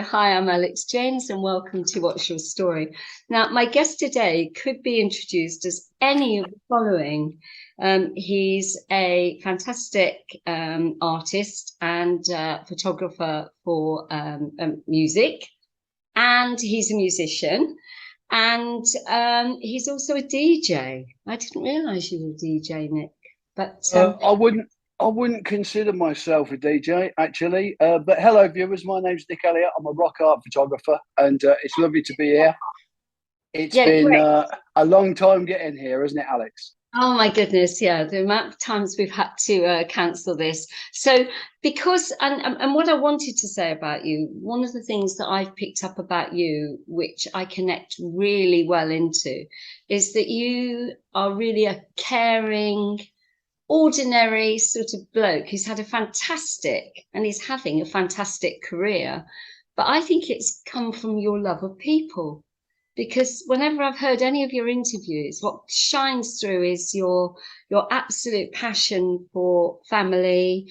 So hi, I'm Alex James and welcome to What's Your Story? Now, my guest today could be introduced as any of the following. He's a fantastic artist and photographer for music, and he's a musician, and he's also a DJ. I didn't realize you were a DJ, Nick, but I wouldn't consider myself a DJ actually, but hello viewers. My name's Nick Elliott. I'm a rock art photographer, and it's lovely to be here. It's yeah, been great. a long time getting here, isn't it, Alex? Oh my goodness, yeah, the amount of times we've had to cancel this. So, because, and what I wanted to say about you, one of the things that I've picked up about you, which I connect really well into, is that you are really a caring, ordinary sort of bloke who's had a fantastic, and he's having a fantastic career. But I think it's come from your love of people, because whenever I've heard any of your interviews, what shines through is your absolute passion for family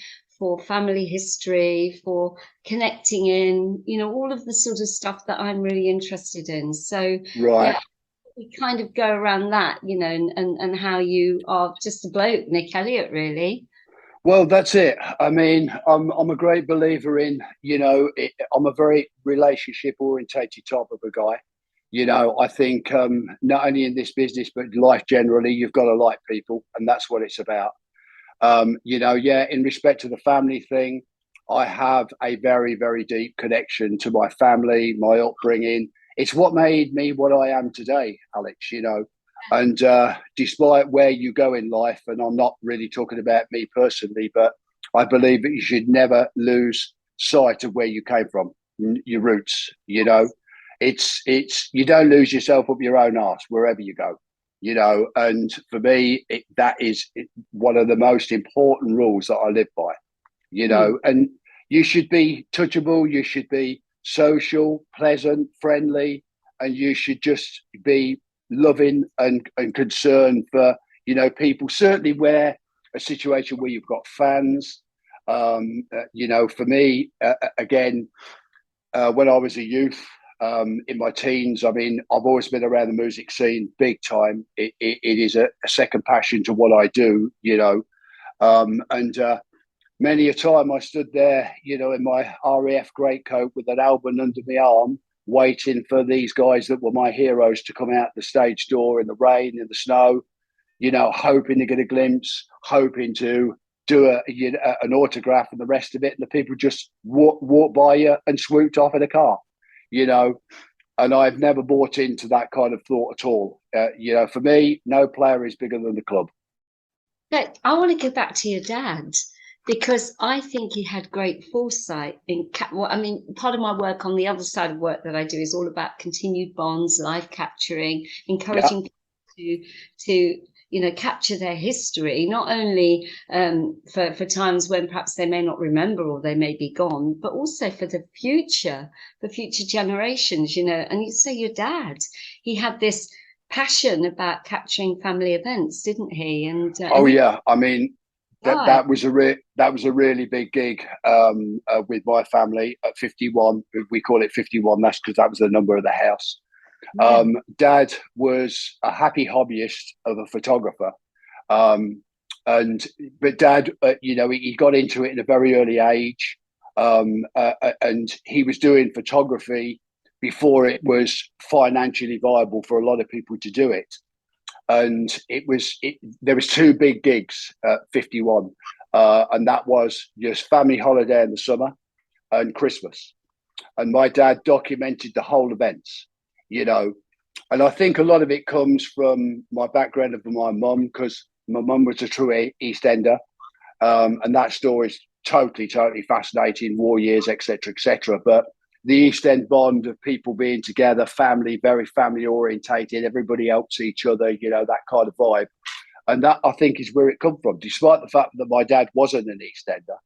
history, for connecting in, all of the sort of stuff that I'm really interested in. So Right. yeah, we kind of go around that, and how you are just a bloke, Nick Elliott, really. Well, that's it. I mean, I'm a great believer in, I'm a very relationship orientated type of a guy. I think not only in this business but life generally, you've got to like people, and that's what it's about. Yeah, in respect to the family thing, I have a very, very deep connection to my family, my upbringing. It's what made me what I am today, Alex, And despite where you go in life, and I'm not really talking about me personally, but I believe that you should never lose sight of where you came from, your roots, It's you don't lose yourself up your own arse wherever you go, and for me that is one of the most important rules that I live by, Mm. and you should be touchable, you should be social, pleasant, friendly, and you should just be loving and concerned for people, certainly where a situation where you've got fans. For me, again, when I was a youth, in my teens, I mean, I've always been around the music scene big time. It is a second passion to what I do, and many a time I stood there, in my RAF greatcoat with an album under my arm, waiting for these guys that were my heroes to come out the stage door in the rain, in the snow, hoping to get a glimpse, hoping to do an autograph and the rest of it. And the people just walk by you and swooped off in a car, you know. And I've never bought into that kind of thought at all. For me, no player is bigger than the club. But I want to go back to your dad, because I think he had great foresight in well, I mean, part of my work, on the other side of work that I do, is all about continued bonds, life capturing, Yeah. encouraging people to capture their history, not only for times when perhaps they may not remember or they may be gone, but also for future generations. And you say your dad, he had this passion about capturing family events, didn't he? Oh And he yeah. I mean, that died. that was that was a really big gig, with my family at 51. We call it 51. That's because that was the number of the house. Yeah. Dad was a happy hobbyist of a photographer, um, and but Dad, he got into it in a very early age, and he was doing photography before it was financially viable for a lot of people to do it. And there was two big gigs at 51, and that was just family holiday in the summer and Christmas. And my dad documented the whole events, you know. And I think a lot of it comes from my background of my mum, because my mum was a true East Ender, and that story is totally, totally fascinating. War years, etc., etc. But the East End bond of people being together, family, very family orientated. Everybody helps each other, that kind of vibe. And that, I think, is where it comes from. Despite the fact that my dad wasn't an East Ender,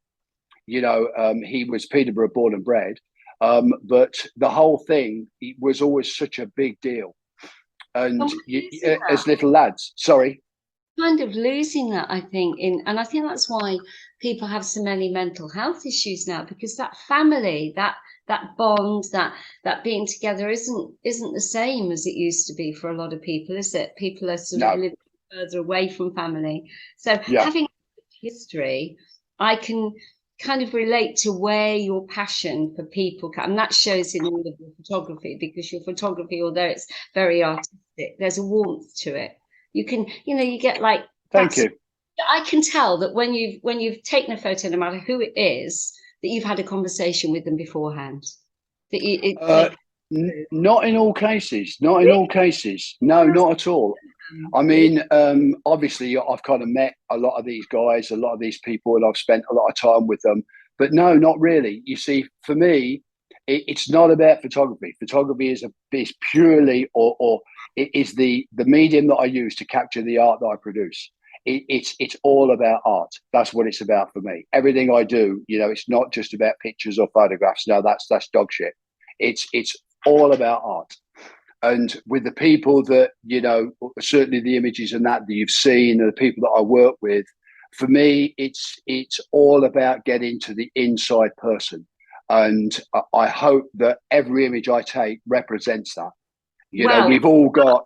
he was Peterborough born and bred. But the whole thing, it was always such a big deal. And And why is that? as little lads, sorry. kind of losing that, I think, and I think that's why people have so many mental health issues now, because that family, that bond, that being together isn't the same as it used to be for a lot of people, is it? People are sort of No, living further away from family. So yeah, having history, I can kind of relate to where your passion for people and that shows in all of your photography, because your photography, although it's very artistic, there's a warmth to it. You can, you get like, thank that's, you. I can tell that when you've taken a photo, no matter who it is, that you've had a conversation with them beforehand. That Uh, Not in all cases. Not in all really, cases. No, not at all. I really, mean, obviously, I've kind of met a lot of these guys, a lot of these people, and I've spent a lot of time with them. But no, not really. You see, for me, it's not about photography. Photography is purely, or it is the medium that I use to capture the art that I produce. It's all about art. That's what it's about for me. Everything I do, it's not just about pictures or photographs. No, that's dog shit. It's all about art. And with the people that, certainly the images and that you've seen, and the people that I work with, for me, it's all about getting to the inside person. And I hope that every image I take represents that. well, We've all got,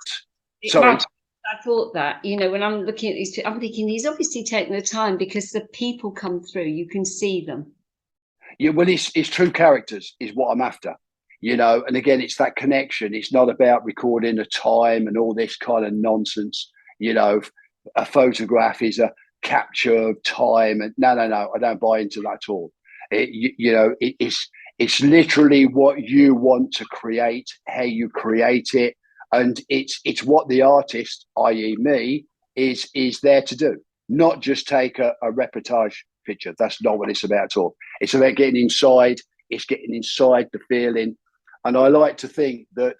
sorry. Mark, I thought that, when I'm looking at these two, I'm thinking he's obviously taking the time because the people come through, you can see them. Yeah, well, it's true characters is what I'm after, and again, it's that connection. It's not about recording a time and all this kind of nonsense. A photograph is a capture of time, and no, I don't buy into that at all. It's literally what you want to create, how you create it, and it's what the artist, i.e., me, is there to do. Not just take a reportage picture. That's not what it's about at all. It's about getting inside. It's getting inside the feeling. And I like to think that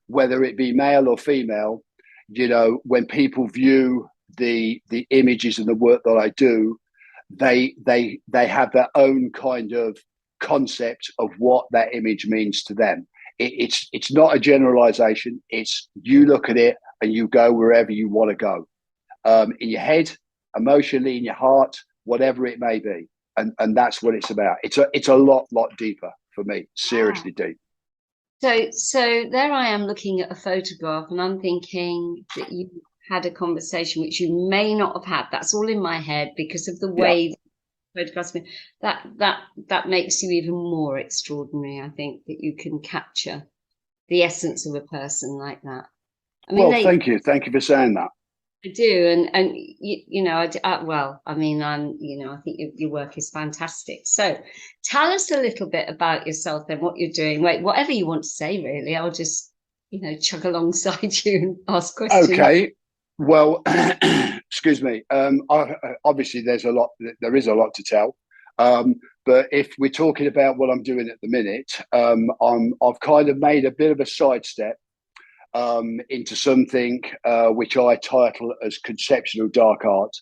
whether it be male or female, when people view the images and the work that I do, they have their own kind of concept of what that image means to them. It's not a generalization. It's you look at it and you go wherever you want to go, in your head, emotionally, in your heart, whatever it may be. And that's what it's about. It's a lot deeper for me, Wow. seriously deep. So there I am looking at a photograph, and I'm thinking that you had a conversation which you may not have had. That's all in my head because of the Yeah. way the photographs me. That makes you even more extraordinary. I think that you can capture the essence of a person like that. I mean, Well, they thank you for saying that. I do, and well, I mean, I think your work is fantastic. So, tell us a little bit about yourself and what you're doing. Wait, whatever you want to say, really. I'll just, chug alongside you and ask questions. Okay. Well, excuse me. Obviously, there is a lot to tell. But if we're talking about what I'm doing at the minute, I've kind of made a bit of a sidestep, into something which I title as conceptual dark art.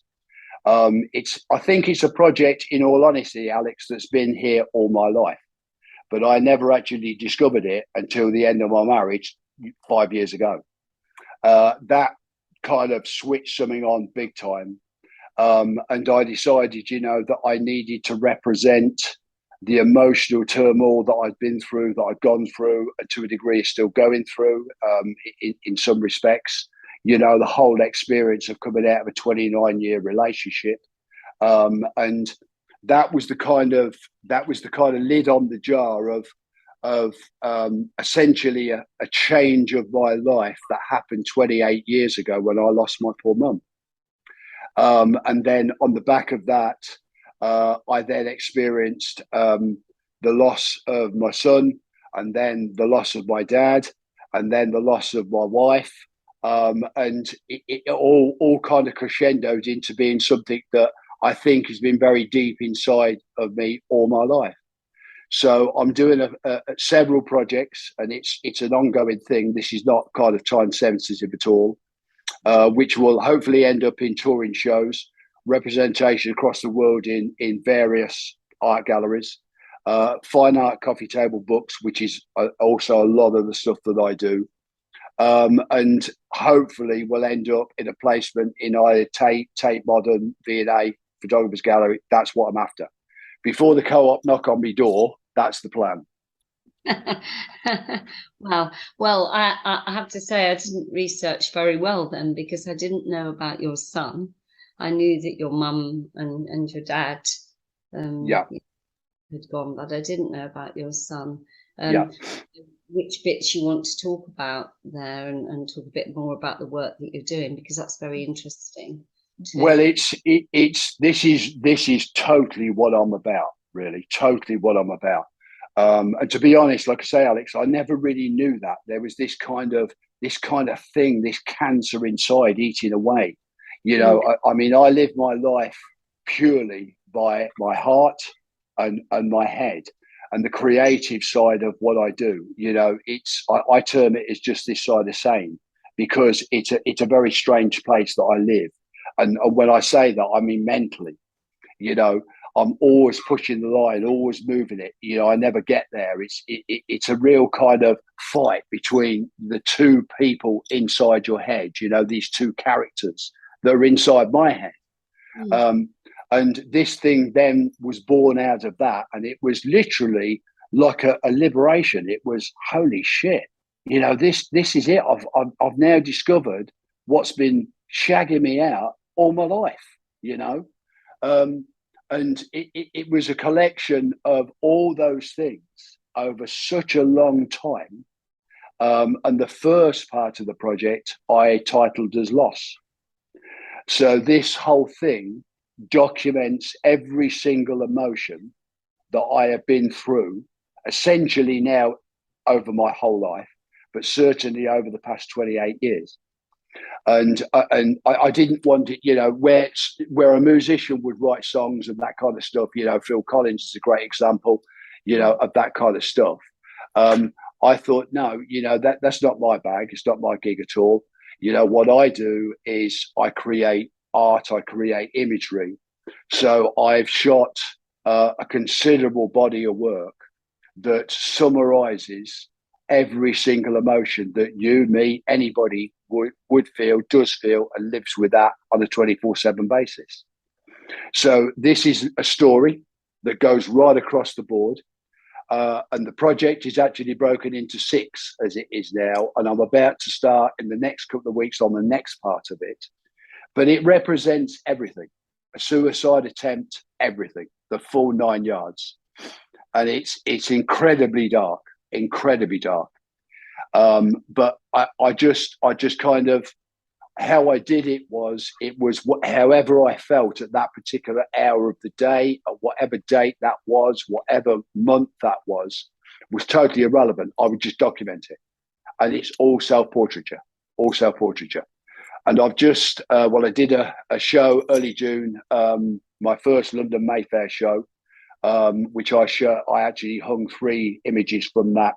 I think it's a project, in all honesty, Alex, that's been here all my life, but I never actually discovered it until the end of my marriage 5 years ago. That kind of switched something on big time. And I decided, that I needed to represent the emotional turmoil that I'd been through, that I'd gone through, and to a degree still going through, in some respects. The whole experience of coming out of a 29-year relationship, and that was the kind of lid on the jar of essentially a change of my life that happened 28 years ago when I lost my poor mum. And then on the back of that, I then experienced the loss of my son, and then the loss of my dad, and then the loss of my wife. And it all kind of crescendoed into being something that I think has been very deep inside of me all my life. So I'm doing several projects, and it's an ongoing thing. This is not kind of time sensitive at all, which will hopefully end up in touring shows, representation across the world in various art galleries, fine art coffee table books, which is also a lot of the stuff that I do. And hopefully we'll end up in a placement in either Tate Modern, V&A, Photographers Gallery. That's what I'm after. Before the co-op knock on my door, that's the plan. Wow. Well, I have to say I didn't research very well then, because I didn't know about your son. I knew that your mum and your dad Yeah. had gone, but I didn't know about your son. Yeah. Which bits you want to talk about there, and talk a bit more about the work that you're doing, because that's very interesting too. Well, this is totally what I'm about, really, totally what I'm about. And to be honest, like I say, Alex, I never really knew that there was this kind of thing, this cancer inside eating away. You know, I mean, I live my life purely by my heart and my head and the creative side of what I do. You know, I term it as just this side of sane, because it's a very strange place that I live. And when I say that, I mean mentally. You know, I'm always pushing the line, always moving it. You know, I never get there. It's a real kind of fight between the two people inside your head. You know, these two characters that are inside my head. And this thing then was born out of that, and it was literally like a liberation. It was, holy shit, you know, this is it. I've now discovered what's been shagging me out all my life. You know. And it was a collection of all those things over such a long time. And the first part of the project I titled as Loss. So this whole thing documents every single emotion that I have been through, essentially now over my whole life, but certainly over the past 28 years. And I didn't want it, you know, where a musician would write songs and that kind of stuff. You know, Phil Collins is a great example, you know, of that kind of stuff. I thought, no, you know, that's not my bag. It's not my gig at all. You know, what I do is I create art, I create imagery. So I've shot a considerable body of work that summarizes every single emotion that you, me, anybody would feel, does feel, and lives with that on a 24/7 basis. So this is a story that goes right across the board. And the project is actually broken into 6 as it is now. And I'm about to start in the next couple of weeks on the next part of it. But it represents everything, a suicide attempt, everything, the full 9 yards. And it's incredibly dark. But I just kind of, how I did it was however I felt at that particular hour of the day, or whatever date that was, whatever month that was totally irrelevant. I would just document it. And it's all self-portraiture. And I've just, I did a show early June, my first London Mayfair show, which I actually hung 3 images from that,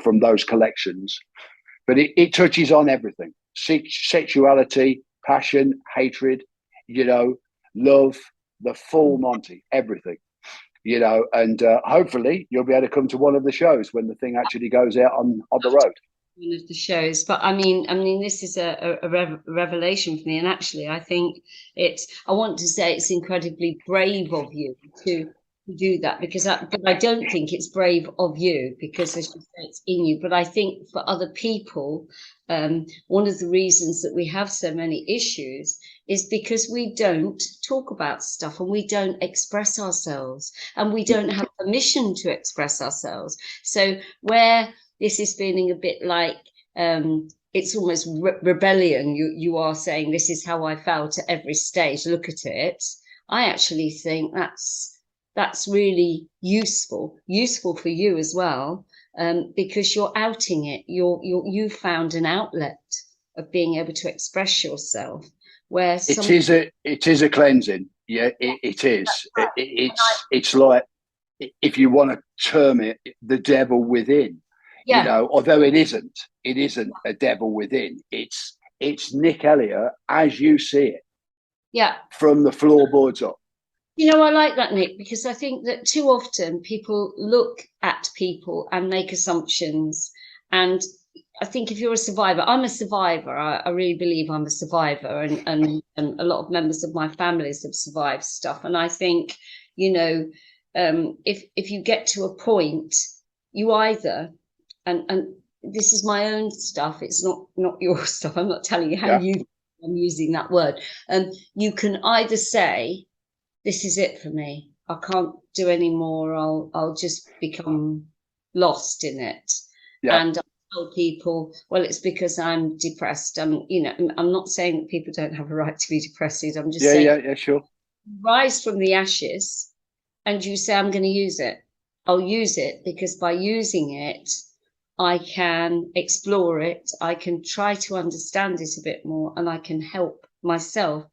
from those collections. But it touches on everything: sexuality, passion, hatred, you know, love, the full Monty, everything, you know. And hopefully you'll be able to come to one of the shows when the thing actually goes out on the road. One of the shows, but I mean, this is a revelation for me, and actually, I think I want to say it's incredibly brave of you to do that, but I don't think it's brave of you, because as you say, it's in you. But I think for other people, one of the reasons that we have so many issues is because we don't talk about stuff, and we don't express ourselves, and we don't have permission to express ourselves. So where this is feeling a bit like it's almost rebellion, you are saying, this is how I felt at every stage, look at it. I actually think that's really useful for you as well, because you're outing it. You found an outlet of being able to express yourself. Where it is a cleansing. Yeah, it is. Right. It's like, if you want to term it, the devil within. Yeah. You know, although it isn't a devil within. It's Nick Elliott as you see it. Yeah. From the floorboards up. You know, I like that, Nick, because I think that too often people look at people and make assumptions, and I think if you're a survivor, I'm a survivor. I really believe I'm a survivor, and a lot of members of my families have survived stuff. And I think, you know, if you get to a point, you either, and this is my own stuff. It's not your stuff. I'm not telling you how Yeah. you. I'm using that word. You can either say, "This is it for me. I can't do any more. I'll just become lost in it," Yeah. and tell people, well, it's because I'm depressed. I'm not saying that people don't have a right to be depressed. I'm just Yeah. saying Yeah. Sure. rise from the ashes and you say, I'm going to use it. I'll use it because by using it, I can explore it. I can try to understand it a bit more and I can help myself.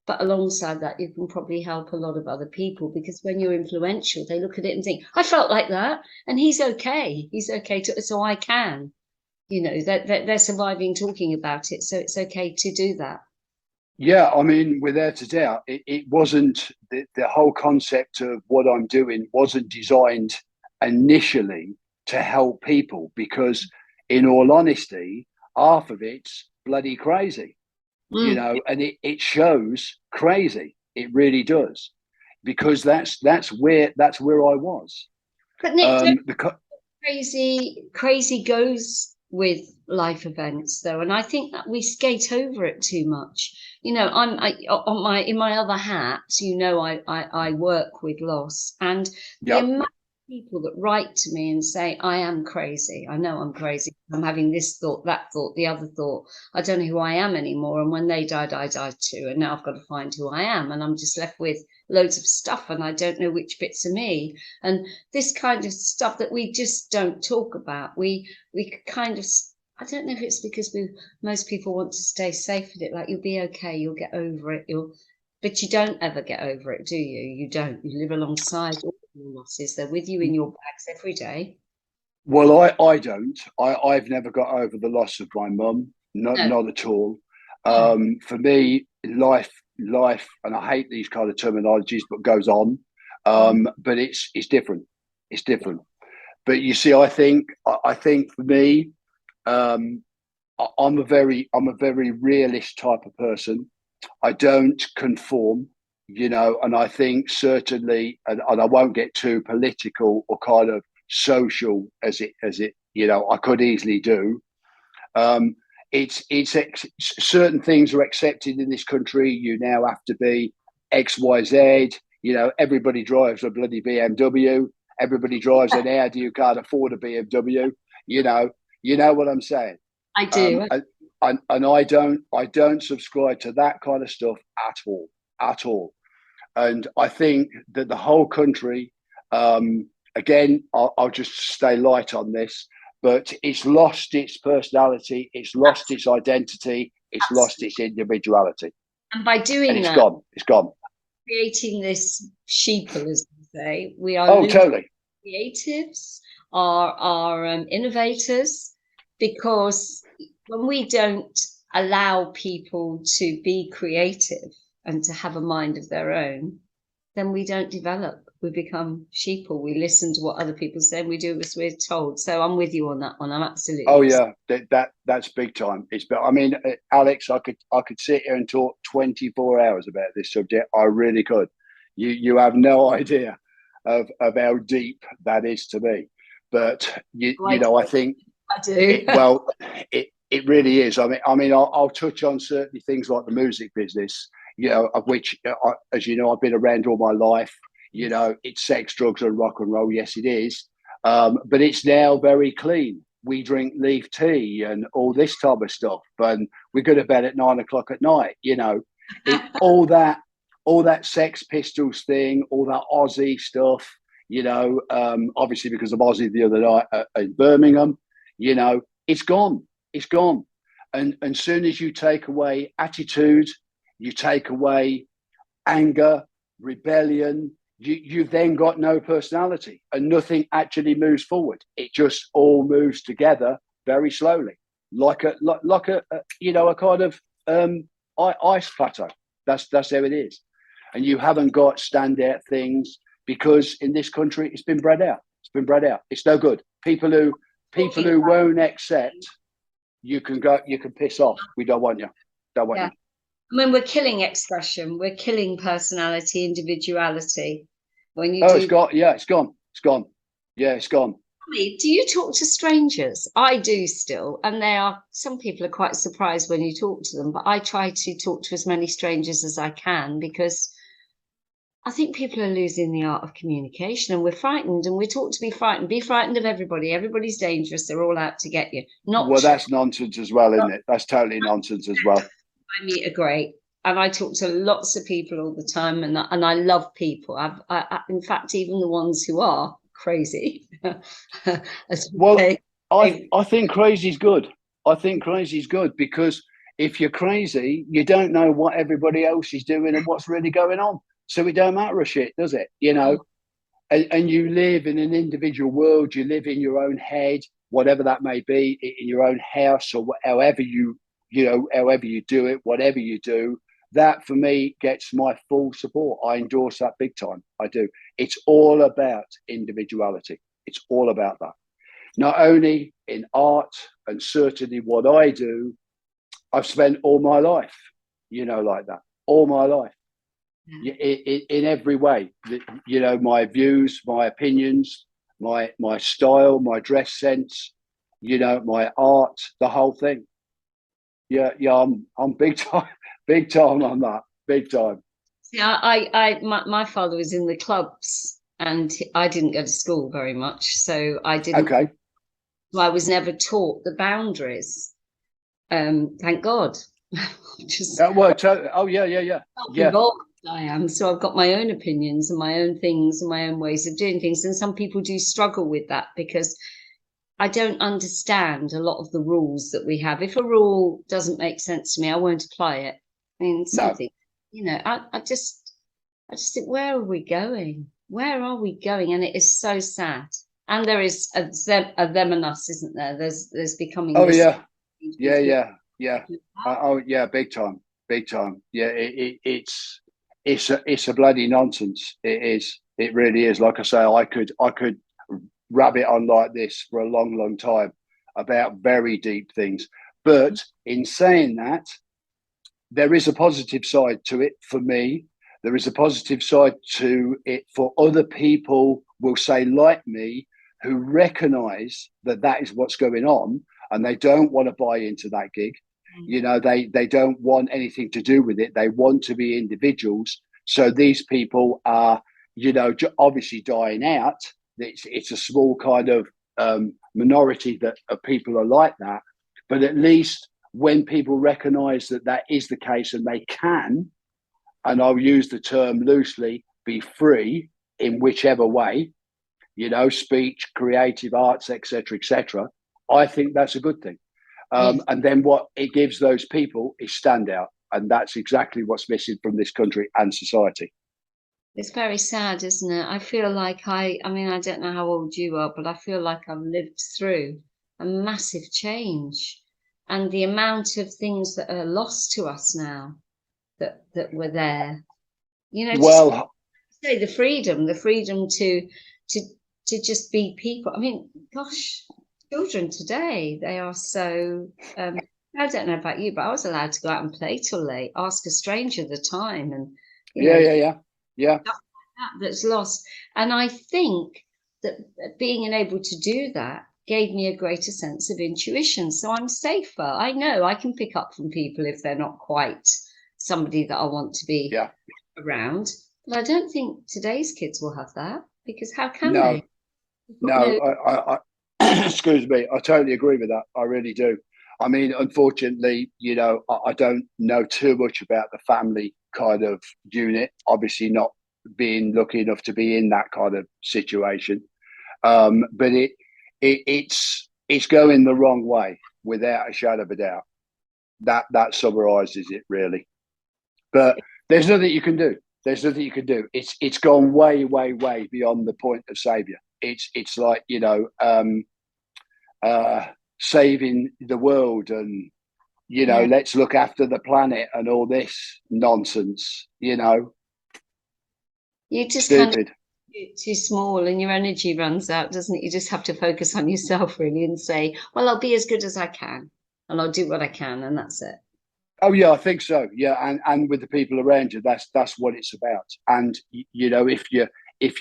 But alongside that, you can probably help a lot of other people because when you're influential, they look at it and think, I felt like that. And he's okay. He's okay. So I can. They're surviving talking about it, so it's okay to do that. Yeah, I mean, without a doubt, it wasn't the whole concept of what I'm doing wasn't designed initially to help people because, in all honesty, half of it's bloody crazy, and it shows crazy. It really does, because that's where I was. But Nick, The crazy goes with life events though, and I think that we skate over it too much. On my in my other hat, I work with loss, and the yeah. amount of people that write to me and say, I am crazy, I know I'm crazy, I'm having this thought, that thought, the other thought, I don't know who I am anymore, and when they died, I died too, and now I've got to find who I am, and I'm just left with loads of stuff and I don't know which bits are me. And this kind of stuff that we just don't talk about. We kind of, I don't know if it's because most people want to stay safe with it, like you'll be okay, you'll get over it, but you don't ever get over it, do you? You don't. You live alongside all your losses. They're with you in your bags every day. Well, I don't. I've never got over the loss of my mum. No. Not at all. Oh, For me, life, and I hate these kind of terminologies, but goes on. But it's different. It's different. But you see, I think for me, um, I'm a very realist type of person. I don't conform, and I think certainly, and I won't get too political or kind of social as it I could easily do. Um, certain things are accepted in this country. You now have to be XYZ. Everybody drives a bloody BMW. Everybody drives an Audi. You can't afford a BMW. You know, you know what I'm saying. I do. And I don't subscribe to that kind of stuff at all. And I think that the whole country, again, I'll just stay light on this, but it's lost its personality, it's lost its identity, it's lost its individuality, And by and doing it's that, gone. It's gone. creating this sheeple, as we say, we are Oh, losing totally. creatives, our innovators, because when we don't allow people to be creative and to have a mind of their own, then we don't develop. We become sheeple. We listen to what other people say and we do as we're told. So I'm with you on that one. I'm Oh absolutely. yeah, that's big time. I mean, Alex, I could sit here and talk 24 hours about this subject. I really could. You have no idea of how deep that is to me. But I do. I think I do. it really is. I'll touch on certain things like the music business, of which, as you know, I've been around all my life. It's sex, drugs, and rock and roll. Yes, it is. But it's now very clean. We drink leaf tea and all this type of stuff, and we go to bed at 9 o'clock at night. All that Sex Pistols thing, all that Aussie stuff. Obviously because of Aussie the other night in Birmingham. It's gone. It's gone. And soon as you take away attitude, you take away anger, rebellion, you've then got no personality and nothing actually moves forward. It just all moves together very slowly, like a kind of ice plateau. That's how it is. And you haven't got standout things because in this country it's been bred out. It's been bred out. It's no good. People who won't accept you can go, you can piss off. We don't want you. Don't want Yeah. you. I mean, we're killing expression. We're killing personality, individuality. When you Oh, it's do. gone. Yeah, it's gone. It's gone. Yeah, it's gone. Do you talk to strangers? I do still, and some people are quite surprised when you talk to them, but I try to talk to as many strangers as I can, because I think people are losing the art of communication, and we're frightened, and we're taught to be frightened. Be frightened of everybody. Everybody's dangerous. They're all out to get you. Not Well, true. that's nonsense as well, isn't it? That's totally nonsense as well. I meet are great, and I talk to lots of people all the time, and I love people. In fact, even the ones who are crazy. Well, They- I think crazy's good. I think crazy's good because if you're crazy, you don't know what everybody else is doing and what's really going on. So it don't matter a shit, does it? You know, and you live in an individual world. You live in your own head, whatever that may be, in your own house or however however you do it, whatever you do. That for me gets my full support. I endorse that big time. I do. It's all about individuality. It's all about that. Not only in art and certainly what I do, I've spent all my life, like that, all my life, in every way. My views, my opinions, my style, my dress sense, my art, the whole thing. Yeah, I'm big time on that, big time. Yeah, my father was in the clubs, and I didn't go to school very much, so I didn't. Okay. I was never taught the boundaries. Thank God. Just oh yeah. involved I am. So I've got my own opinions and my own things and my own ways of doing things. And some people do struggle with that because I don't understand a lot of the rules that we have. If a rule doesn't make sense to me, I won't apply it. I mean, something, I just think, where are we going? Where are we going? And it is so sad. And there is a them and us, isn't there? There's becoming. Oh this yeah. Oh yeah, big time. Yeah, it's a bloody nonsense. It is. It really is. Like I say, I could rabbit on like this for a long time about very deep things. But in saying that, there is a positive side to it for me. There is a positive side to it for other people, will say, like me, who recognize that that is what's going on and they don't want to buy into that gig. They don't want anything to do with it. They want to be individuals. So these people are, obviously dying out. It's a small kind of minority that of people are like that. But at least when people recognize that that is the case and they can, and I'll use the term loosely, be free in whichever way, speech, creative arts, etc., I think that's a good thing. And then what it gives those people is standout. And that's exactly what's missing from this country and society. It's very sad, isn't it? I feel like I mean, I don't know how old you are, but I feel like I've lived through a massive change. And the amount of things that are lost to us now that were there, Well, say the freedom to just be people. I mean, gosh, children today, they are so I don't know about you, but I was allowed to go out and play till late, ask a stranger the time, and yeah. That's lost. And I think that being able to do that gave me a greater sense of intuition. So I'm safer. I know I can pick up from people if they're not quite somebody that I want to be around. But I don't think today's kids will have that, because how can they? No, I excuse me. I totally agree with that. I really do. I mean, unfortunately, I don't know too much about the family kind of unit. Obviously, not being lucky enough to be in that kind of situation, but it's going the wrong way without a shadow of a doubt. That summarizes it really. But there's nothing you can do. It's gone way beyond the point of savior. It's like saving the world and let's look after the planet and all this nonsense. You just stupid. Too small and your energy runs out, doesn't it? You just have to focus on yourself really and say, well, I'll be as good as I can. and I'll do what I can, and that's it. Oh yeah, I think so. Yeah, and with the people around you, that's what it's about. And you know, if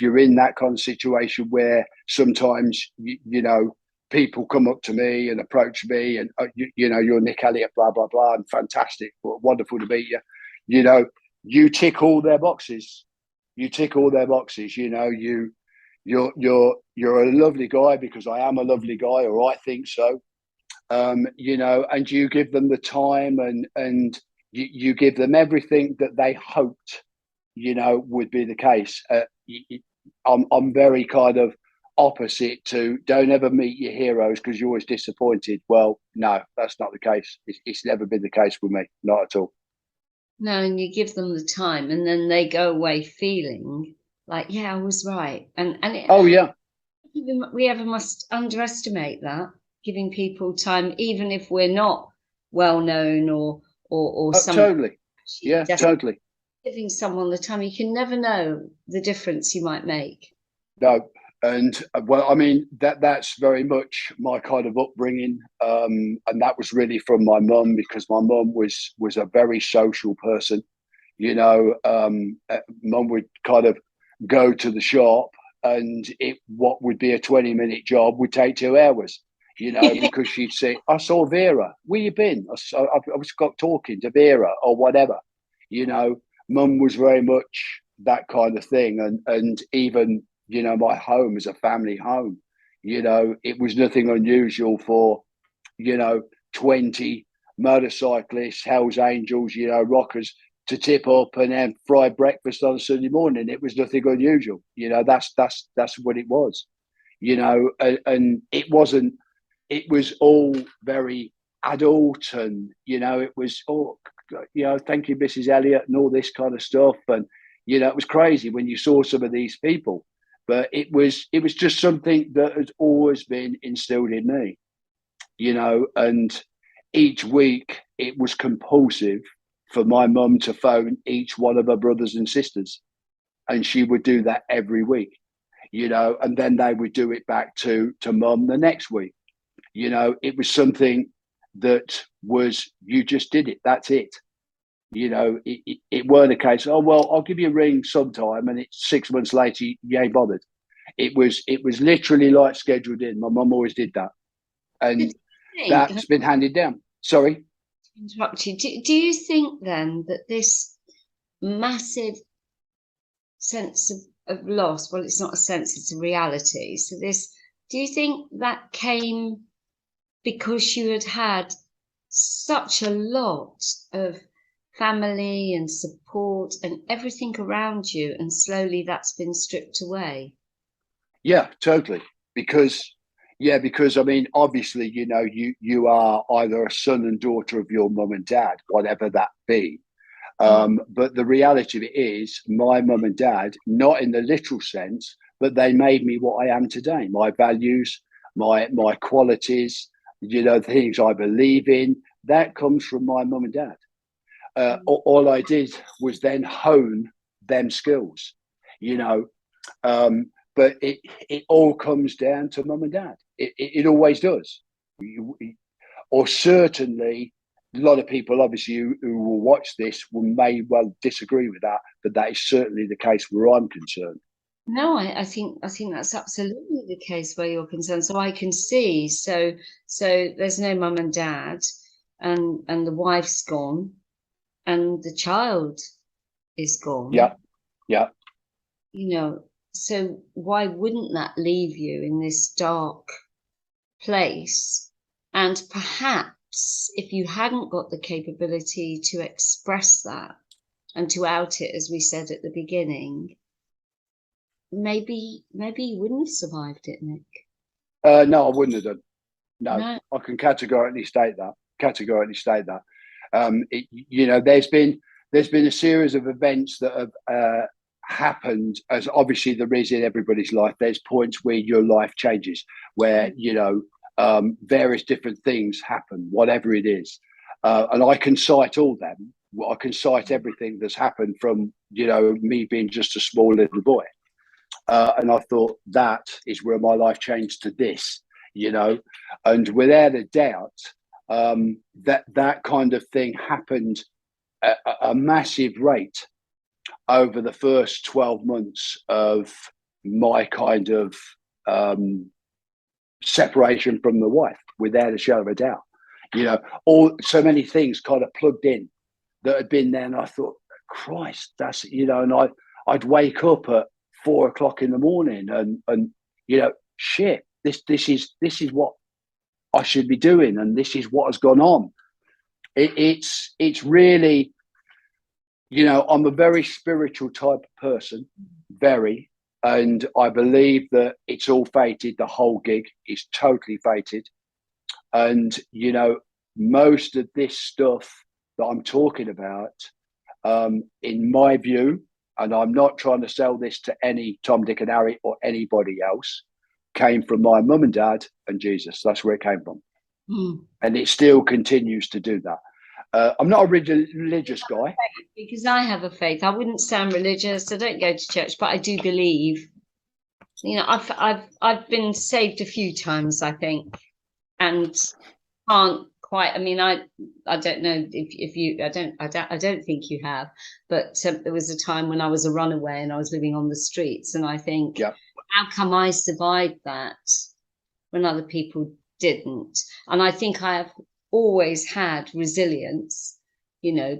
you're in that kind of situation where sometimes you know people come up to me and approach me, and you know, you're Nick Elliott, blah blah blah, and fantastic, wonderful to meet you. You know, you tick all their boxes. You tick all their boxes. You know, you're a lovely guy because I am a lovely guy, or I think so. You know, and you give them the time and you give them everything that they hoped, you know, would be the case. I'm very kind of opposite to don't ever meet your heroes because you're always disappointed. Well, no, that's not the case. It's never been the case with me, not at all. No, and you give them the time, and then they go away feeling like, yeah, I was right. Oh yeah, We ever must underestimate that, giving people time, even if we're not well known or someone. totally. Yeah, Just totally. giving someone the time, you can never know the difference you might make. No, and well, I mean that's very much my kind of upbringing, and that was really from my mum because my mum was a very social person. You know, mum would kind of go to the shop, and what would be a 20-minute job would take 2 hours. You know, because she'd say, "I saw Vera. Where you been? I was got talking to Vera or whatever." You know, mum was very much that kind of thing, and even you know, my home is a family home. You know, it was nothing unusual for, you know, 20 motorcyclists, Hells Angels, you know, rockers to tip up and then fry breakfast on a Sunday morning. It was nothing unusual. You know, that's what it was. You know, and it wasn't. It was all very adult, and you know, it was all, you know, thank you, Mrs. Elliott, and all this kind of stuff. And you know, it was crazy when you saw some of these people, but it was just something that has always been instilled in me, you know. And each week it was compulsive for my mum to phone each one of her brothers and sisters, and she would do that every week, you know, and then they would do it back to mum the next week. You know, it was something that was, you just did it, that's it. You know, it weren't a case, oh well, I'll give you a ring sometime, and it's 6 months later you ain't bothered. It was literally like scheduled in. My mum always did that, and that's been handed down. Sorry, Interrupt you. Do you think then that this massive sense of loss, well, it's not a sense, it's a reality. So this, do you think that came because you had had such a lot of family and support and everything around you, and slowly that's been stripped away? yeah, totally. Because I mean, obviously, you know, you are either a son and daughter of your mum and dad, whatever that be. But the reality of it is, my mum and dad, not in the literal sense, but they made me what I am today. My values, my qualities, you know, the things I believe in, that comes from my mum and dad. All I did was then hone them skills, you know. But it all comes down to mum and dad. It always does. Or certainly, a lot of people, obviously, who will watch this may well disagree with that, but that is certainly the case where I'm concerned. No, I think that's absolutely the case where you're concerned. So I can see. So there's no mum and dad, and the wife's gone, and the child is gone. Yeah, yeah, You know, so why wouldn't that leave you in this dark place? And perhaps if you hadn't got the capability to express that and to out it, as we said at the beginning, maybe you wouldn't have survived it, Nick. no, I wouldn't have done. No, No. I can categorically state that. Categorically state that. You know, there's been a series of events that have happened, as obviously there is in everybody's life. There's points where your life changes, where you know various different things happen, whatever it is, and I can cite all them. I can cite everything that's happened from, you know, me being just a small little boy, and I thought that is where my life changed to this, you know, and without a doubt, that kind of thing happened at a massive rate over the first 12 months of my kind of separation from the wife, without a shadow of a doubt. So many things kind of plugged in that had been there, and I thought, Christ, that's, and I'd wake up at 4 o'clock in the morning and shit, this is what I should be doing, and this is what has gone on. It's really, I'm a very spiritual type of person, very, and I believe that it's all fated. The whole gig is totally fated. And, most of this stuff that I'm talking about, in my view, and I'm not trying to sell this to any Tom, Dick and Harry or anybody else, came from my mum and dad and Jesus. That's where it came from. And it still continues to do that. I'm not a religious guy. Because I have a faith. I wouldn't sound religious. I don't go to church, but I do believe. I've been saved a few times, I think, and can't quite. I mean, I don't know if you. I don't think you have. But there was a time when I was a runaway and I was living on the streets, and I think, how come I survived that when other people didn't? And I think I have always had resilience,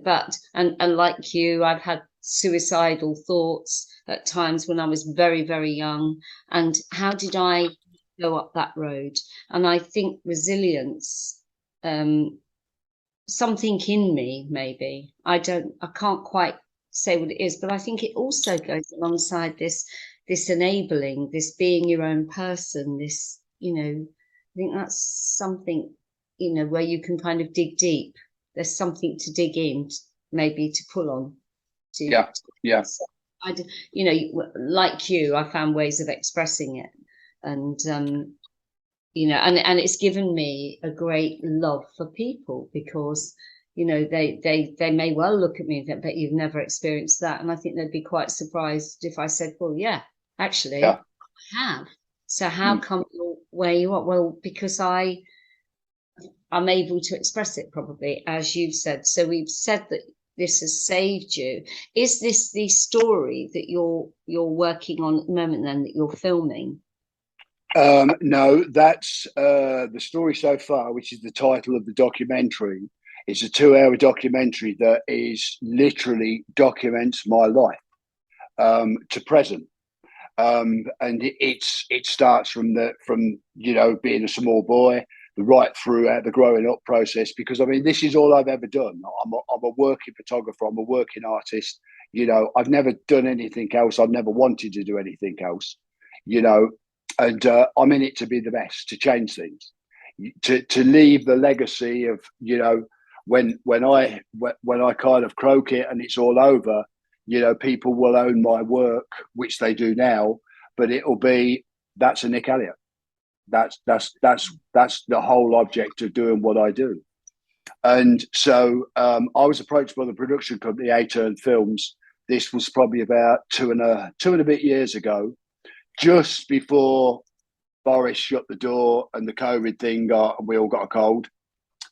but like you, I've had suicidal thoughts at times when I was very, very young. And how did I go up that road? And I think resilience, something in me, maybe, I can't quite say what it is, but I think it also goes alongside this enabling, this being your own person, this, I think that's something, where you can kind of dig deep. There's something to dig in, maybe to pull on. So like you, I found ways of expressing it, and and it's given me a great love for people, because they may well look at me and think, but you've never experienced that, and I think they'd be quite surprised if I said, well, yeah, actually, I have. So how come you're where you are? Well, because I'm able to express it, probably, as you've said. So we've said that this has saved you. Is this the story that you're working on at the moment, then, that you're filming? No, that's the story so far, which is the title of the documentary. It's a 2-hour documentary that is literally documents my life to present. And it starts from being a small boy, right throughout the growing up process, because I mean, this is all I've ever done. I'm a working photographer. I'm a working artist. I've never done anything else. I've never wanted to do anything else. And I'm in it to be the best, to change things, to leave the legacy of when I kind of croak it and it's all over. People will own my work, which they do now, but it'll be, that's a Nick Elliott. That's the whole object of doing what I do. And so I was approached by the production company, A-Turn Films. This was probably about two and a bit years ago, just before Boris shut the door and the COVID thing we all got a cold.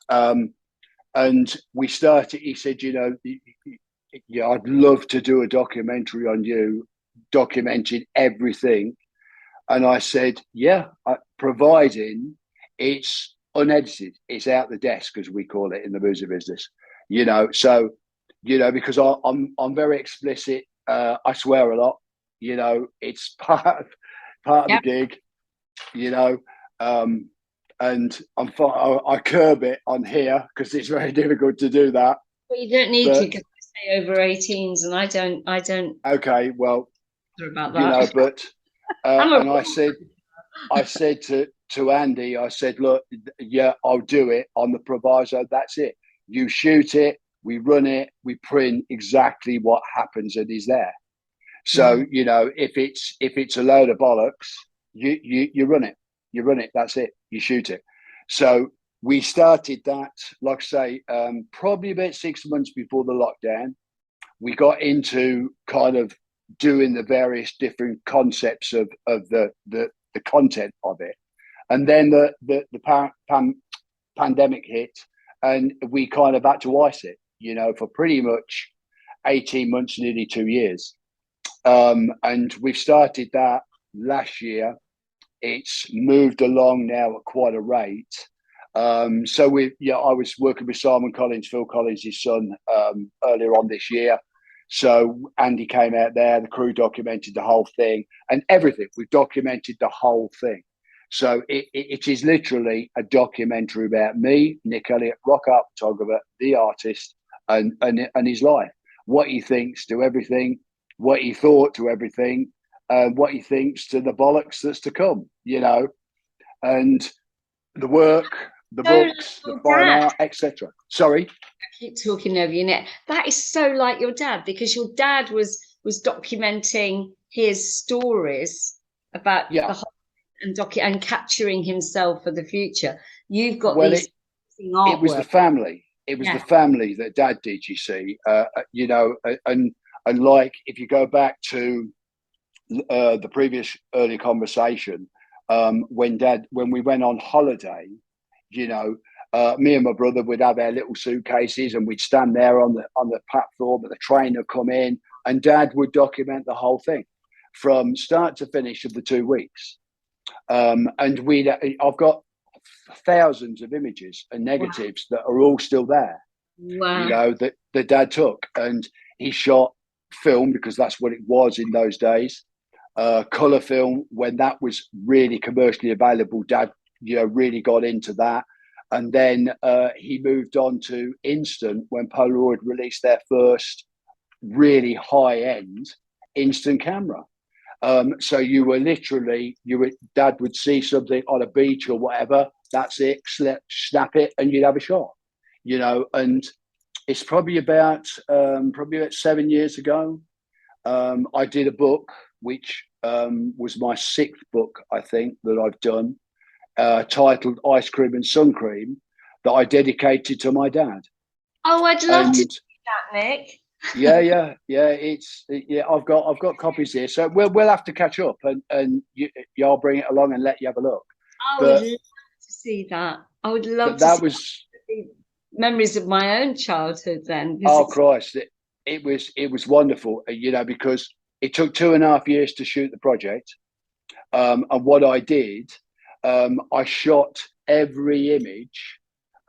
And we started, he said, I'd love to do a documentary on you, documenting everything. And I said, providing it's unedited, it's out the desk, as we call it in the music business, so, because I'm very explicit. I swear a lot, it's part of the gig, and I curb it on here because it's very difficult to do that. Well, you don't need to, because I say over 18s, and I don't. Okay, well, about that. But and I said to Andy, I said, look, I'll do it on the proviso. That's it. You shoot it, we run it, we print exactly what happens and is there. So if it's a load of bollocks, you run it. You run it. That's it. You shoot it. So we started that, like I say, probably about 6 months before the lockdown. We got into kind of doing the various different concepts of the content of it, and then the pandemic hit, and we kind of had to ice it, you know, for pretty much 18 months, nearly 2 years. And we've started that last year. It's moved along now at quite a rate. So I was working with Simon Collins, Phil Collins, his son, earlier on this year. So Andy came out there, the crew documented the whole thing and everything. We've documented the whole thing. So it is literally a documentary about me, Nick Elliott, rock art photographer, the artist, and his life. What he thinks to everything, what he thought to everything, what he thinks to the bollocks that's to come, you know, and the work, the books, the fine art, etc. Sorry, I keep talking over you, Nick. That is so like your dad, because your dad was documenting his stories about the whole and capturing himself for the future. You've got these artwork. It was the family. It was the family that Dad did. You see, you know, and like if you go back to the previous earlier conversation, when we went on holiday, you know, me and my brother would have our little suitcases and we'd stand there on the platform, and the train would come in, and Dad would document the whole thing from start to finish of the 2 weeks. And I've got thousands of images and negatives that are all still there. Wow. You know, that Dad took, and he shot film because that's what it was in those days. Color film, when that was really commercially available, Dad, you know, really got into that. And then he moved on to instant when Polaroid released their first really high-end instant camera. So you were literally, Dad would see something on a beach or whatever, that's it, snap it, and you'd have a shot, you know. And it's probably about 7 years ago, I did a book, which was my 6th book, I think, that I've done, titled Ice Cream and Sun Cream, that I dedicated to my dad. Oh, I'd love to do that, Nick. yeah. I've got copies here, so we'll have to catch up, and I'll bring it along and let you have a look. I would love to see that. I would love to see memories of my own childhood then. Oh Christ, it was wonderful, you know, because it took 2.5 years to shoot the project. And what I did, I shot every image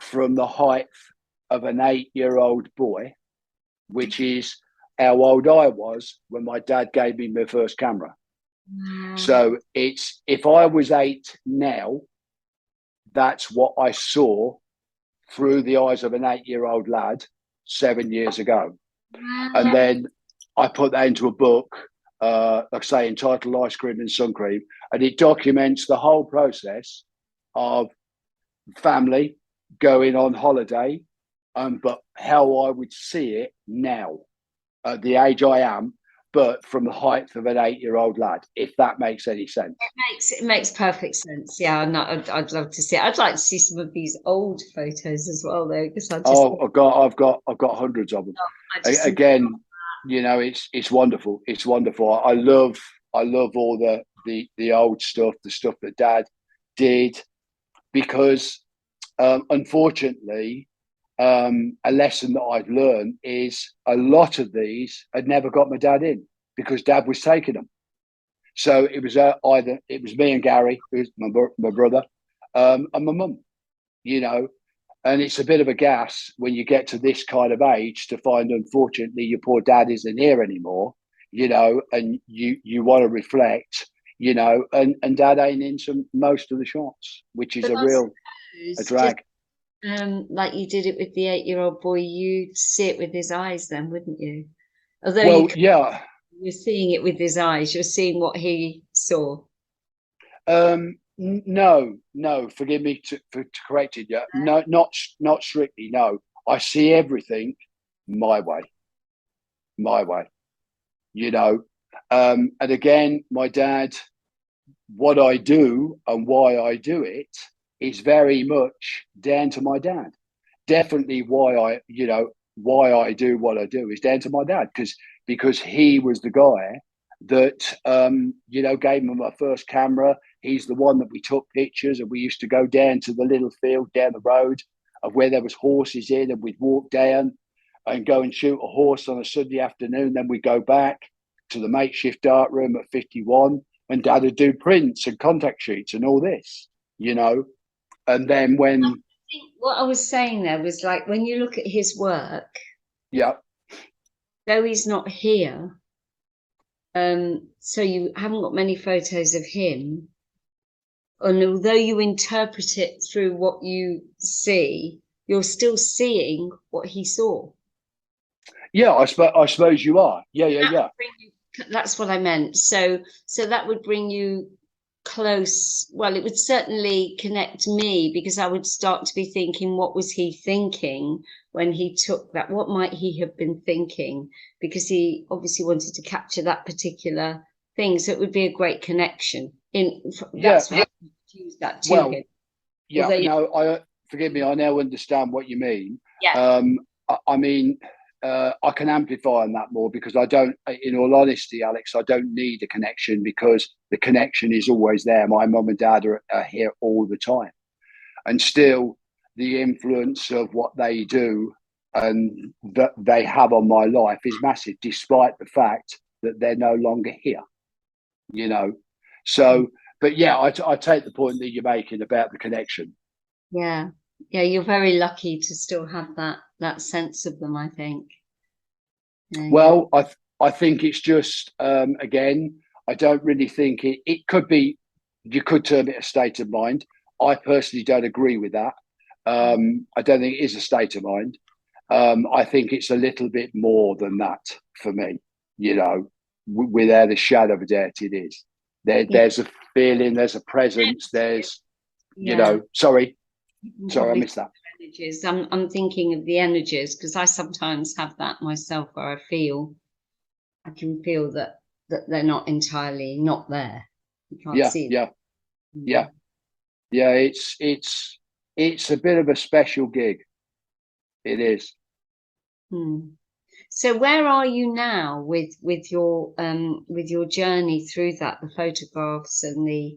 from the height of an 8-year-old boy, which is how old I was when my dad gave me my first camera. So if I was 8 now, that's what I saw through the eyes of an 8-year-old lad 7 years ago. And then I put that into a book, like I say, entitled Ice Cream and Sun Cream, and it documents the whole process of family going on holiday, but how I would see it now at the age I am, but from the height of an 8-year-old lad, if that makes any sense. It makes perfect sense. Yeah, I'd love to see it. I'd like to see some of these old photos as well, though, because I've got hundreds of them. Again, you know, it's wonderful. It's wonderful. I love all the old stuff, the stuff that Dad did, because unfortunately, a lesson that I've learned is a lot of these had never got my dad in because Dad was taking them. So it was it was me and Gary, who's my brother, and my mum, you know. And it's a bit of a gas when you get to this kind of age to find, unfortunately, your poor dad isn't here anymore, you know, and you want to reflect, you know, and Dad ain't in most of the shots, which is a drag. Like you did it with the 8-year-old boy, you'd see it with his eyes then, wouldn't you? Although you're seeing it with his eyes, you're seeing what he saw. No, forgive me for correcting you. No, not strictly. No, I see everything my way, you know. And again, my dad, what I do and why I do it is very much down to my dad. Definitely why I do what I do is down to my dad, because he was the guy that you know, gave me my first camera. He's the one that we took pictures, and we used to go down to the little field down the road of where there was horses in, and we'd walk down and go and shoot a horse on a Sunday afternoon. Then we'd go back to the makeshift art room at 51, and Dad would do prints and contact sheets and all this, you know. And then when I think what I was saying there was, like, when you look at his work, yeah, though he's not here, so you haven't got many photos of him, and although you interpret it through what you see, you're still seeing what he saw. yeah, I suppose you are. Yeah. That's what I meant. So that would bring you close. Well, it would certainly connect me, because I would start to be thinking, what was he thinking when he took that? What might he have been thinking? Because he obviously wanted to capture that particular thing. So it would be a great connection. That's why I use that to him. Yeah, no, forgive me, I now understand what you mean. Yeah. I mean, I can amplify on that more, because I don't, in all honesty, Alex, I don't need a connection, because the connection is always there. My mum and dad are here all the time. And still, the influence of what they do and that they have on my life is massive, despite the fact that they're no longer here, you know. So, but yeah, I take the point that you're making about the connection. Yeah. Yeah, you're very lucky to still have that sense of them, I think. Yeah. Well, I think it's just again, I don't really think it could be, you could term it a state of mind. I personally don't agree with that. I don't think it is a state of mind. I think it's a little bit more than that for me, you know, without a shadow of a doubt it is. There's a feeling, there's a presence, there's, you know, sorry, I missed that. Energies. I'm thinking of the energies, because I sometimes have that myself, where I can feel that they're not entirely not there. You can't see them. Yeah. It's a bit of a special gig. It is. So where are you now with your journey through that, the photographs and the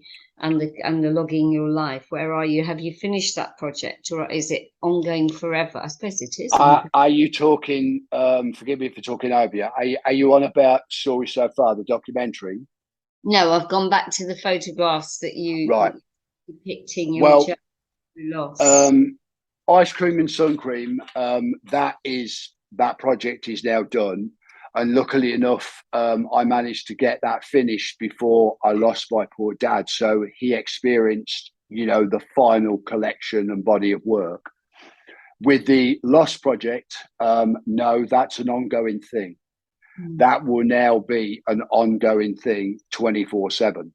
logging your life? Where are you? Have you finished that project, or is it ongoing forever? I suppose it is. Are you talking? Forgive me for talking over you. Are you on about Story So Far, the documentary? No, I've gone back to the photographs that you right depicting your journey through loss. Ice Cream and Sun Cream. That project is now done, and luckily enough, I managed to get that finished before I lost my poor dad. So he experienced, you know, the final collection and body of work. With the Lost project, no, that's an ongoing thing. That will now be an ongoing thing 24/7.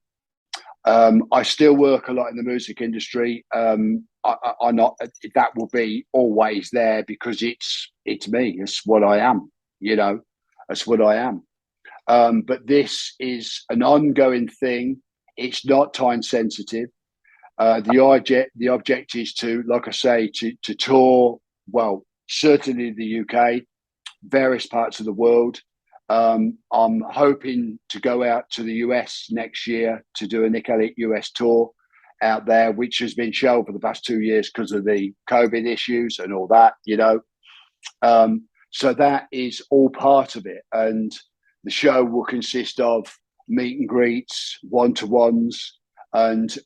I still work a lot in the music industry. I not that will be always there, because it's me. It's what I am. You know, that's what I am. But this is an ongoing thing. It's not time sensitive. The object is to, like I say, to tour. Well, certainly the UK, various parts of the world. I'm hoping to go out to the US next year to do a Nick Elliott US tour out there, which has been shelved for the past 2 years because of the COVID issues and all that, you know. So that is all part of it. And the show will consist of meet and greets, one-to-ones, and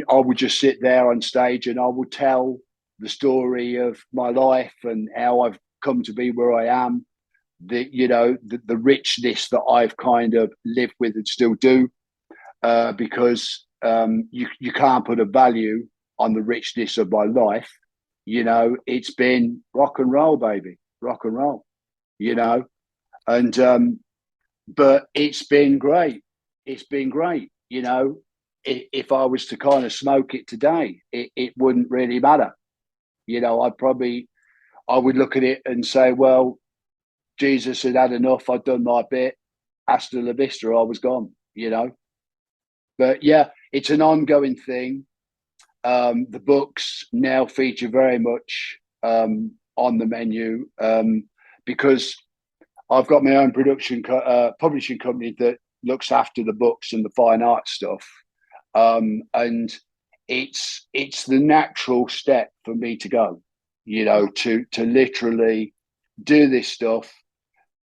I would just sit there on stage and I would tell the story of my life and how I've come to be where I am, the richness that I've kind of lived with and still do, because you can't put a value on the richness of my life. You know, it's been rock and roll, baby, rock and roll, you know, and but it's been great. It's been great, you know. If I was to kind of smoke it today, it wouldn't really matter. You know, I would look at it and say, well, Jesus had enough. I'd done my bit. Hasta la vista, I was gone, you know. But yeah, it's an ongoing thing. The books now feature very much on the menu, because I've got my own publishing company that looks after the books and the fine art stuff. And it's the natural step for me to go. you know, to literally do this stuff,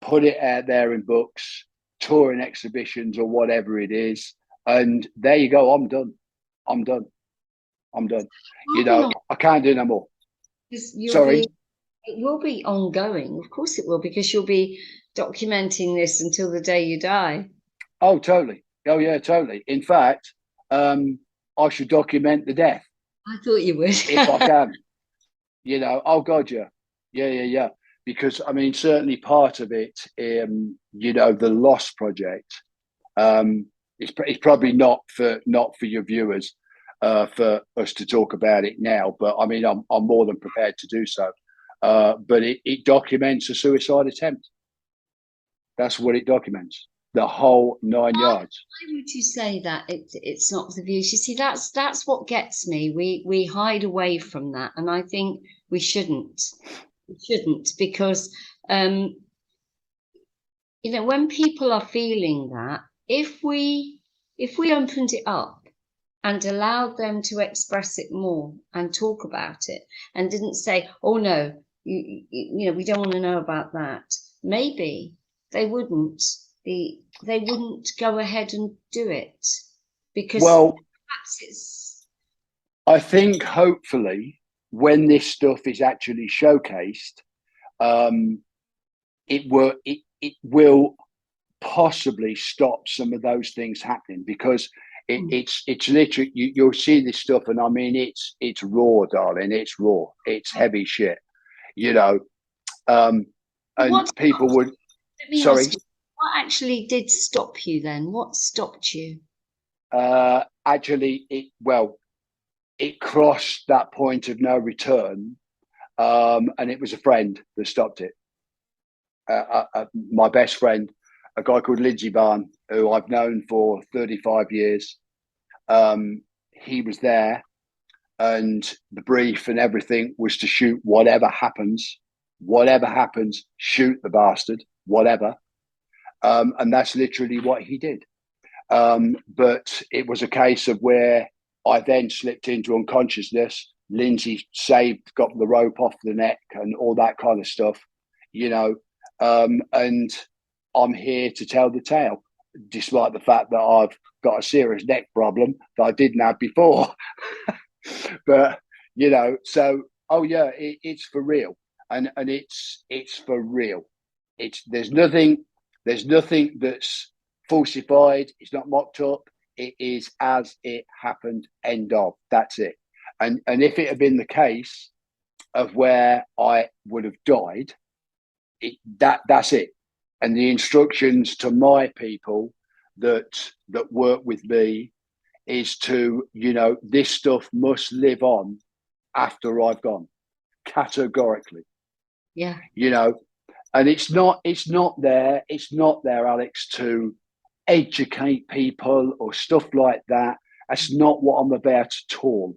put it out there in books, touring exhibitions or whatever it is. And there you go. I'm done. I'm done. I'm done. You Moving know, on, I can't do no more. 'cause you'll Sorry. be, it will be ongoing. Of course it will, because you'll be documenting this until the day you die. Oh, totally. Oh, yeah, totally. In fact, I should document the death I thought you would. if I can. You know, oh God, yeah, yeah. Because I mean, certainly part of it, you know, the Lost Project, it's probably not for your viewers, for us to talk about it now. But I mean, I'm more than prepared to do so. But it documents a suicide attempt. That's what it documents. The whole 9 yards. Why would you say that it's not for the views? You see, that's what gets me. We hide away from that, and I think we shouldn't. We shouldn't, because you know, when people are feeling that, if we opened it up and allowed them to express it more and talk about it, and didn't say, "Oh no, you know, we don't want to know about that," maybe they wouldn't they wouldn't go ahead and do it, because Well, perhaps it's I think hopefully when this stuff is actually showcased, um, it will possibly stop some of those things happening, because it's literally you'll see this stuff, and I mean it's raw, darling. It's raw. It's heavy shit, you know. And what. people would. Let me ask Sorry. you, what actually did stop you then? What stopped you? Actually, it crossed that point of no return, and it was a friend that stopped it. My best friend, a guy called Lindsay Barn, who I've known for 35 years. He was there, and the brief and everything was to shoot whatever happens. Whatever happens, shoot the bastard, whatever. And that's literally what he did. But it was a case of where I then slipped into unconsciousness. Lindsay saved, got the rope off the neck and all that kind of stuff, you know. And I'm here to tell the tale, despite the fact that I've got a serious neck problem that I didn't have before. But you know, so oh yeah, it's for real, and it's for real. It's there's nothing that's falsified. It's not mocked up. It is as it happened. End of. That's it. And if it had been the case of where I would have died, that's it. And the instructions to my people that work with me is to, you know, this stuff must live on after I've gone, categorically. Yeah. You know, and it's not there, Alex, to educate people or stuff like that. That's not what I'm about at all.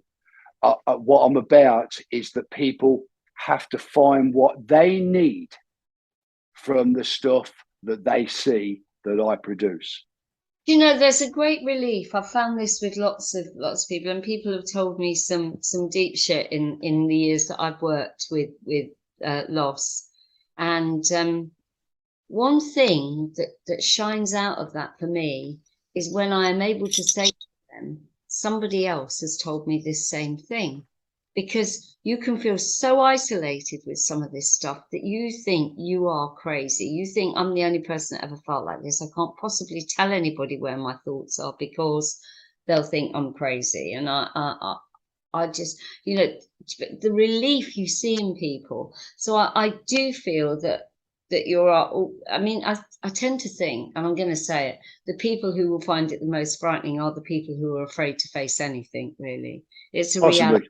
What I'm about is that people have to find what they need from the stuff that they see that I produce. You know, there's a great relief. I've found this with lots of people, and people have told me some deep shit in the years that I've worked with loss. And one thing that shines out of that for me is when I am able to say to them, somebody else has told me this same thing. Because you can feel so isolated with some of this stuff that you think you are crazy. You think, I'm the only person that ever felt like this. I can't possibly tell anybody where my thoughts are, because they'll think I'm crazy. And I just, you know, the relief you see in people. So I do feel that I mean, I tend to think, and I'm going to say it, the people who will find it the most frightening are the people who are afraid to face anything, really. It's a Possibly. reality.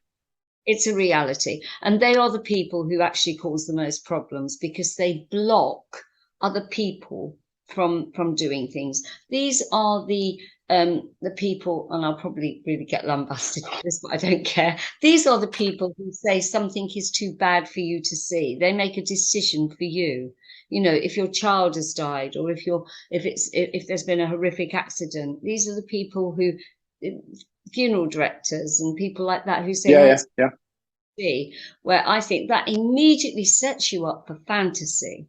It's a reality. And they are the people who actually cause the most problems, because they block other people from doing things. These are the people, and I'll probably really get lambasted for this, but I don't care. These are the people who say something is too bad for you to see. They make a decision for you. You know, if your child has died, or if there's been a horrific accident, these are the people who, funeral directors and people like that, who say, no, Yeah. see, where I think that immediately sets you up for fantasy.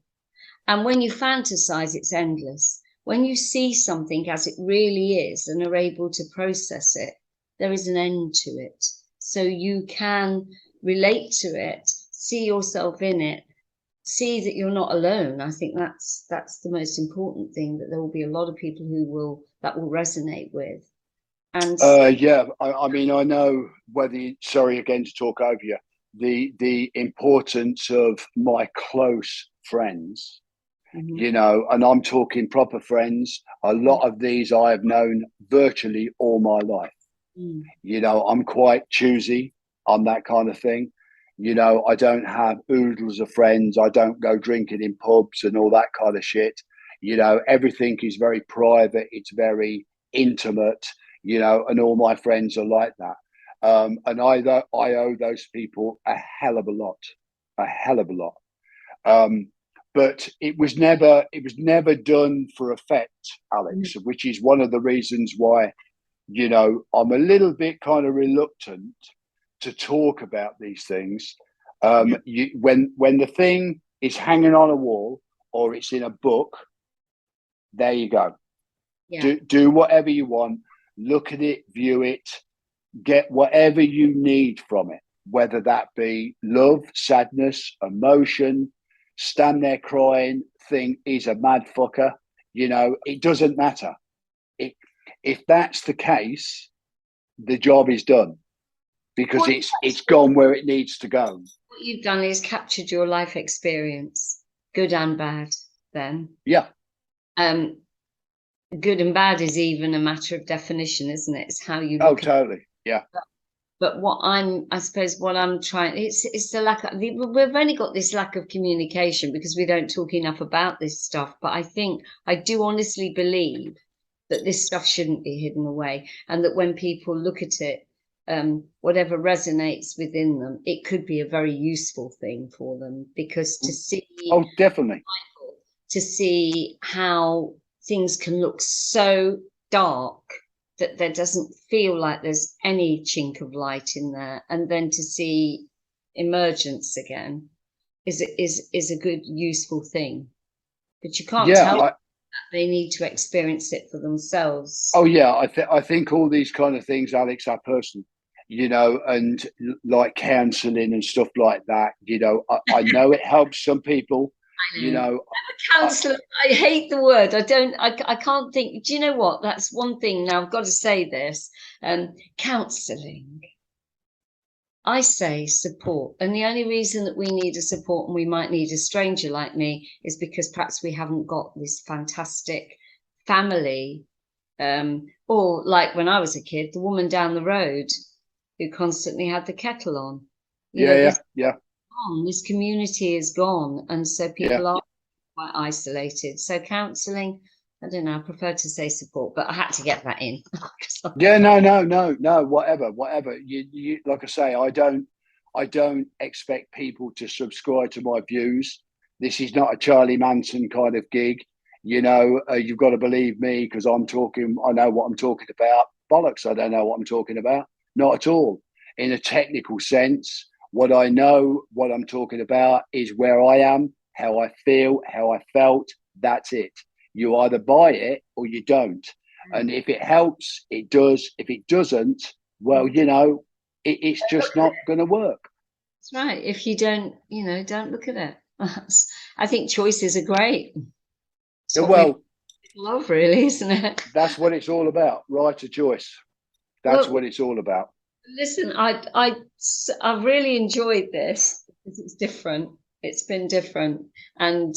And when you fantasize, it's endless. When you see something as it really is and are able to process it, there is an end to it. So you can relate to it, see yourself in it, see that you're not alone. I think that's the most important thing, that there will be a lot of people that will resonate with. And Yeah, I mean, I know whether sorry again to talk over you, the importance of my close friends, mhm, you know, and I'm talking proper friends. A lot of these I have known virtually all my life. mm, You know, I'm quite choosy. I'm that kind of thing. You know, I don't have oodles of friends. I don't go drinking in pubs and all that kind of shit. You know, everything is very private. It's very intimate. You know, and all my friends are like that. And I owe those people a hell of a lot, a hell of a lot. Um, but it was never done for effect, mm, Alex, which is one of the reasons why, you know, I'm a little bit kind of reluctant to talk about these things. yeah, When the thing is hanging on a wall or it's in a book, there you go. yeah, Do whatever you want. Look at it, view it, get whatever you need from it, whether that be love, sadness, emotion. Stand there crying, think he's a mad fucker. You know, it doesn't matter. It, if that's the case, the job is done because What, it's gone where it needs to go. what you've done is captured your life experience, good and bad, then. Yeah. Um, Good and bad is even a matter of definition, isn't it? It's how you Oh, look at it. totally. Yeah. But I suppose what I'm trying, it's the lack of, we've only got this lack of communication because we don't talk enough about this stuff. But I do honestly believe that this stuff shouldn't be hidden away, and that when people look at it, whatever resonates within them, it could be a very useful thing for them, because Oh, definitely. to see how things can look so dark that there doesn't feel like there's any chink of light in there, and then to see emergence again is a good useful thing. But you can't Yeah. tell them that. They need to experience it for themselves. Oh, yeah. I think all these kind of things, Alex, are personal. You know, and like counselling and stuff like that. You know, I know it helps some people. I You know. know, I, Counselor, I hate the word. I can't think. Do you know what? That's one thing. Now I've got to say this. Counselling. I say support. And the only reason that we need a support and we might need a stranger like me is because perhaps we haven't got this fantastic family. Or like when I was a kid, the woman down the road who constantly had the kettle on. You yeah, know, yeah, yeah, this community is gone. And so yeah. people are quite isolated. So counselling, I don't know, I prefer to say support, but I had to get that in. Yeah, no. Whatever. You, like I say, I don't expect people to subscribe to my views. This is not a Charlie Manson kind of gig. You know, you've got to believe me because I'm talking. I know what I'm talking about. Bollocks! I don't know what I'm talking about. Not at all. In a technical sense, what I know, what I'm talking about, is where I am, how I feel, how I felt. That's it. You either buy it or you don't. And if it helps, it does. If it doesn't, well, you know, it's just not going to work. That's right. If you don't, don't look at it. I think choices are great. It's Yeah, what we well, love, really, isn't it? that's what it's all about. Right to choice. That's Well, what it's all about. listen, I've really enjoyed this because it's different. It's been different, and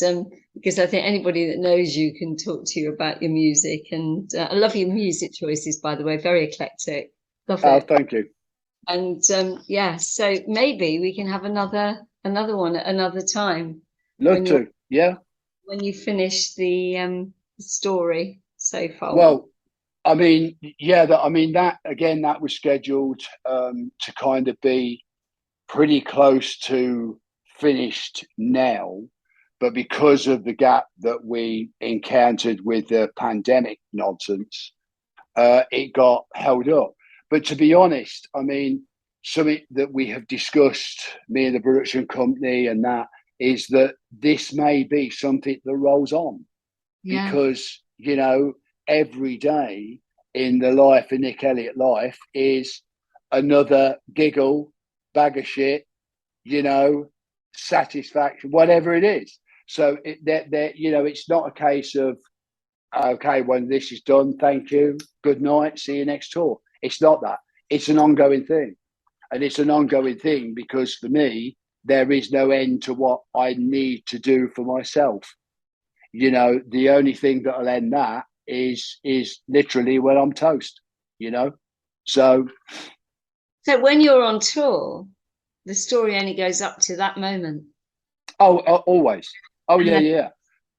because I think anybody that knows you can talk to you about your music, and I love your music choices, by the way, very eclectic. Love Oh, it. thank you. And yeah, so maybe we can have another one at another time Love when you're to. Yeah. when you finish the story so far. Well, I mean, yeah. That again. That was scheduled to kind of be pretty close to finished now, but because of the gap that we encountered with the pandemic nonsense, it got held up. But to be honest, I mean, something that we have discussed, me and the production company, and that is that this may be something that rolls on, Yeah. because, you know, every day in the life of Nick Elliott life is another giggle, bag of shit, you know, satisfaction, whatever it is. So you know, it's not a case of, okay, when this is done, thank you, good night, see you next tour. It's not that. It's an ongoing thing. And it's an ongoing thing because for me, there is no end to what I need to do for myself. You know, the only thing that'll end that is literally when I'm toast, you know. So when you're on tour, the story only goes up to that moment. oh, always. Oh, And yeah, then, yeah.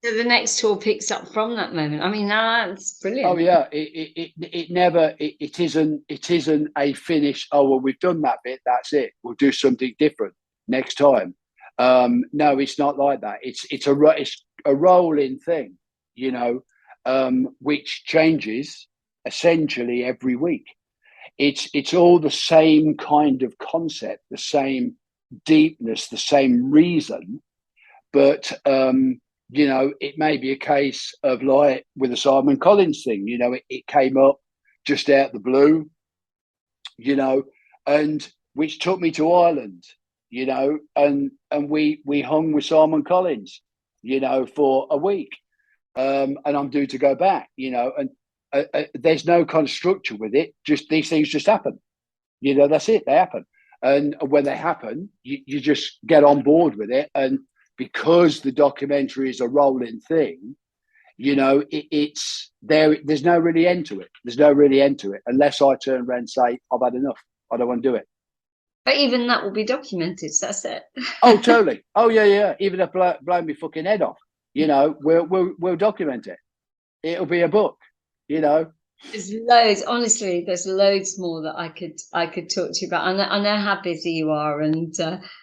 so the next tour picks up from that moment. I mean, that's brilliant. Oh, yeah. It never, it isn't a finish. Oh, well, we've done that bit. That's it. We'll do something different next time. No, it's not like that. It's a rolling thing, you know, which changes essentially every week. It's all the same kind of concept, the same deepness, the same reason, but you know, it may be a case of like with the Simon Collins thing, you know, it came up just out the blue, you know, and which took me to Ireland, you know, and we hung with Simon Collins, you know, for a week, and I'm due to go back, you know, and there's no kind of structure with it. Just these things just happen, you know. That's it. They happen, and when they happen, you just get on board with it. And because the documentary is a rolling thing, you know, it's there. There's no really end to it. There's no really end to it unless I turn around and say I've had enough. I don't want to do it. But even that will be documented. So that's it. Oh, totally. Oh, yeah, yeah. Even if blow me fucking head off, you know, we'll document it. It'll be a book, you know. There's loads, honestly, there's loads more that I could talk to you about. I know how busy you are, and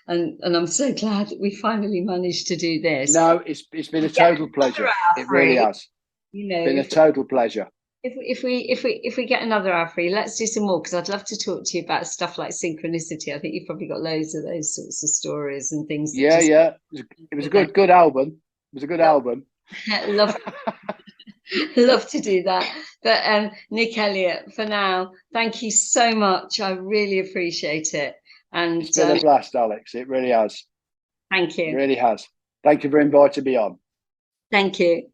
I'm so glad that we finally managed to do this. No, it's been a total pleasure. It really has. You know, Been a total pleasure. If we get another hour free, let's do some more, because I'd love to talk to you about stuff like synchronicity. I think you've probably got loads of those sorts of stories and things. Yeah, yeah. It was a good album. It was a good album. Love love to do that. But Nick Elliott, for now, thank you so much. I really appreciate it. And it's been a blast, Alex. It really has. Thank you. It really has. Thank you for inviting me on. Thank you.